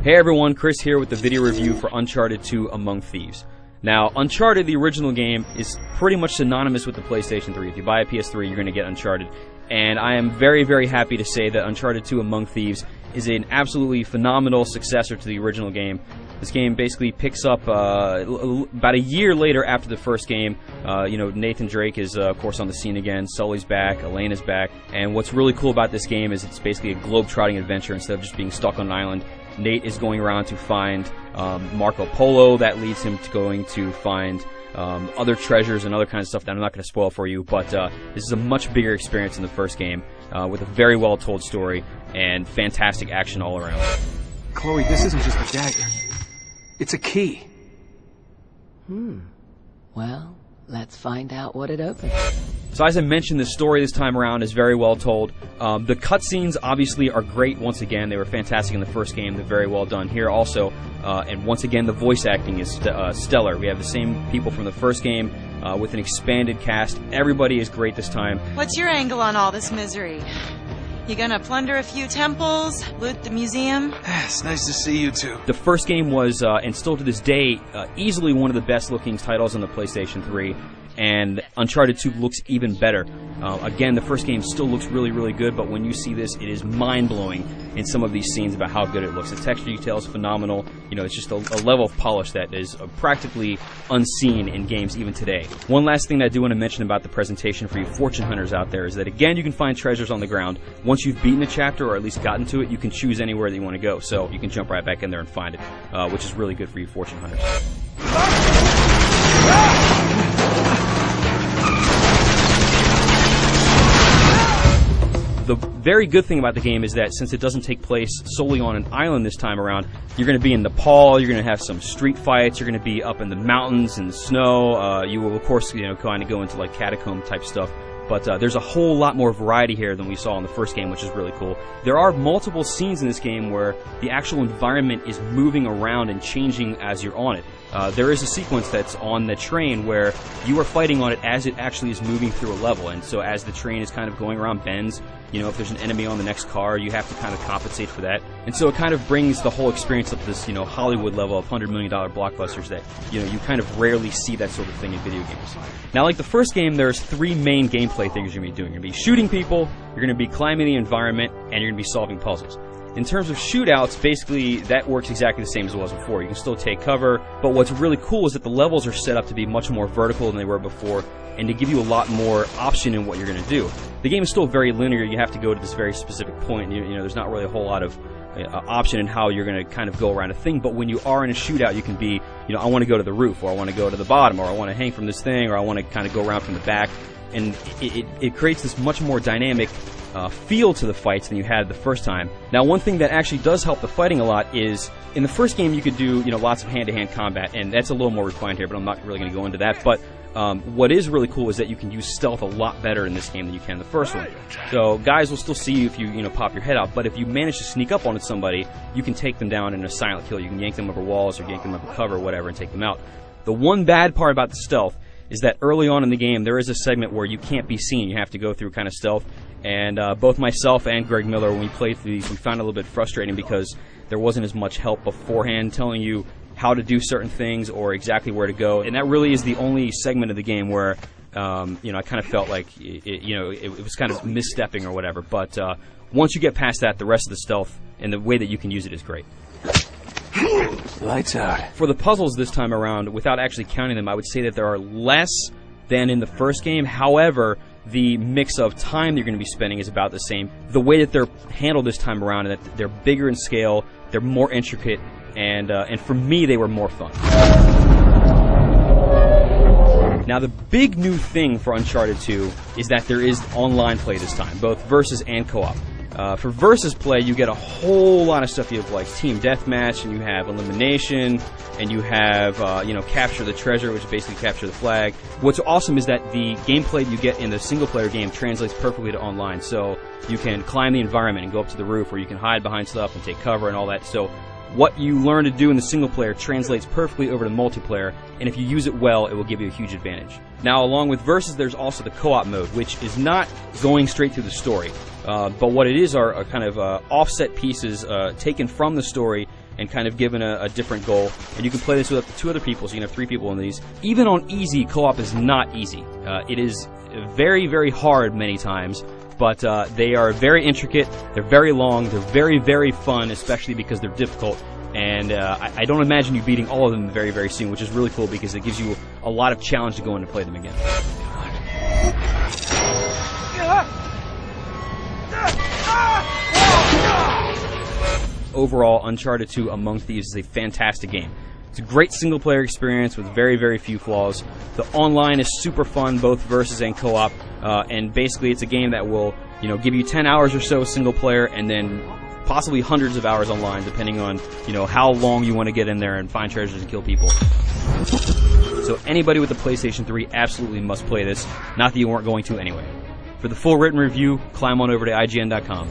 Hey everyone, Chris here with the video review for Uncharted 2 Among Thieves. Now, Uncharted, the original game, is pretty much synonymous with the PlayStation 3. If you buy a PS3, you're going to get Uncharted. And I am very, very happy to say that Uncharted 2 Among Thieves is an absolutely phenomenal successor to the original game. This game basically picks up about a year later after the first game. Nathan Drake is, of course, on the scene again. Sully's back. Elena's back. And what's really cool about this game is it's basically a globe-trotting adventure instead of just being stuck on an island. Nate is going around to find Marco Polo. That leads him to going to find other treasures and other kinds of stuff that I'm not going to spoil for you. But this is a much bigger experience than the first game, with a very well-told story and fantastic action all around. Chloe, this isn't just a dagger. It's a key. Well, let's find out what it opens. So as I mentioned, the story this time around is very well told. The cutscenes obviously are great once again. They were fantastic in the first game. They're very well done here also. And once again, the voice acting is stellar. We have the same people from the first game with an expanded cast. Everybody is great this time. What's your angle on all this misery? You gonna plunder a few temples, loot the museum? It's nice to see you two. The first game was, and still to this day, easily one of the best looking titles on the PlayStation 3. And Uncharted 2 looks even better. Again, the first game still looks really, really good, but when you see this, it is mind-blowing in some of these scenes about how good it looks. The texture detail is phenomenal. You know, it's just a level of polish that is practically unseen in games even today. One last thing that I do want to mention about the presentation for you fortune hunters out there is that, again, you can find treasures on the ground. Once you've beaten a chapter, or at least gotten to it, you can choose anywhere that you want to go. So you can jump right back in there and find it, which is really good for you fortune hunters. The very good thing about the game is that since it doesn't take place solely on an island this time around, you're going to be in Nepal, you're going to have some street fights, you're going to be up in the mountains and the snow, you will of course, kind of go into like catacomb type stuff. But there's a whole lot more variety here than we saw in the first game, which is really cool. There are multiple scenes in this game where the actual environment is moving around and changing as you're on it. There is a sequence that's on the train where you are fighting on it as it actually is moving through a level. And so as the train is kind of going around bends, if there's an enemy on the next car, you have to kind of compensate for that. And so it kind of brings the whole experience up this, Hollywood level of $100 million blockbusters that, you kind of rarely see that sort of thing in video games. Now, like the first game, there's three main gameplay things you're going to be doing. You're going to be shooting people, you're going to be climbing the environment, and you're going to be solving puzzles. In terms of shootouts, basically, that works exactly the same as it was before. You can still take cover, but what's really cool is that the levels are set up to be much more vertical than they were before, and to give you a lot more option in what you're going to do. The game is still very linear. You have to go to this very specific point. There's not really a whole lot of option in how you're going to kind of go around a thing, but when you are in a shootout, you can be, I want to go to the roof, or I want to go to the bottom, or I want to hang from this thing, or I want to kind of go around from the back, and it creates this much more dynamic feel to the fights than you had the first time. Now, one thing that actually does help the fighting a lot is, in the first game you could do, lots of hand-to-hand combat, and that's a little more refined here, but I'm not really going to go into that. But what is really cool is that you can use stealth a lot better in this game than you can in the first one. So guys will still see you if you pop your head out, but if you manage to sneak up on somebody, you can take them down in a silent kill. You can yank them over walls or yank them over cover or whatever and take them out. The one bad part about the stealth is that early on in the game there is a segment where you can't be seen. You have to go through kind of stealth. And both myself and Greg Miller, when we played through these, we found it a little bit frustrating because there wasn't as much help beforehand telling you how to do certain things or exactly where to go. And that really is the only segment of the game where, I kind of felt like, it was kind of misstepping or whatever. But once you get past that, the rest of the stealth and the way that you can use it is great. Lights out. For the puzzles this time around, without actually counting them, I would say that there are less than in the first game. However, the mix of time you're going to be spending is about the same. The way that they're handled this time around, and that they're bigger in scale, they're more intricate, and for me, they were more fun. Now, the big new thing for Uncharted 2 is that there is online play this time, both versus and co-op. For versus play, you get a whole lot of stuff. You have like team deathmatch, and you have elimination, and you have capture the treasure, which is basically capture the flag. What's awesome is that the gameplay you get in the single-player game translates perfectly to online. So you can climb the environment and go up to the roof, or you can hide behind stuff and take cover and all that. So what you learn to do in the single player translates perfectly over to multiplayer, and if you use it well, it will give you a huge advantage. Now, along with versus, there's also the co-op mode, which is not going straight through the story. But what it is are kind of offset pieces taken from the story and kind of given a different goal. And you can play this with up to 2 other people, so you can have 3 people in these. Even on easy, co-op is not easy. It is very, very hard many times, but they are very intricate, they're very long, they're very, very fun, especially because they're difficult. And I don't imagine you beating all of them very, very soon, which is really cool because it gives you a lot of challenge to go in and play them again. Overall, Uncharted 2 Among Thieves is a fantastic game. It's a great single-player experience with very, very few flaws. The online is super fun, both versus and co-op, and basically it's a game that will, give you 10 hours or so single-player, and then possibly hundreds of hours online, depending on, how long you want to get in there and find treasures and kill people. So anybody with a PlayStation 3 absolutely must play this, not that you weren't going to anyway. For the full written review, climb on over to IGN.com.